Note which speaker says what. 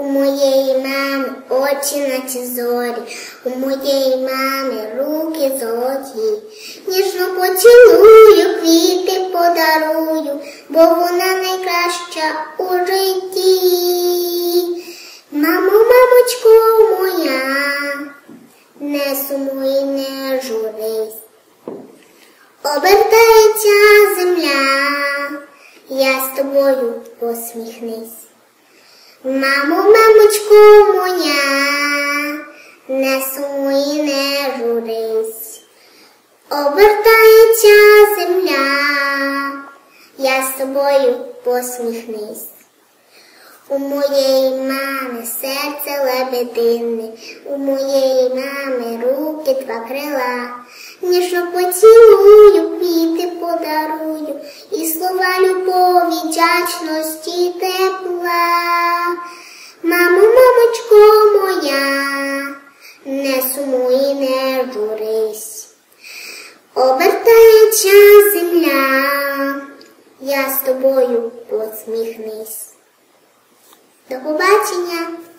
Speaker 1: У моєї мами очі наче зорі, у моєї мами руки золоті. Ніжно поцілую, квіти подарую, бо вона найкраща у житті. Мамо, мамочко моя, не сумуй, не журись. Обертається земля, я з тобою посміхнись. Мамо, мамочко моя, не сумуй, не журись. Обертається земля, я з тобою посміхнись. У моєї мами серце лебедине, у моєї мами руки два крила. Ніжно поцілую, квіти подарую, і слова любові, вдячності, тепла. Мамо, мамочко моя, не сумуй, не журись. Обертається земля, я з тобою посміхнись. До побачення!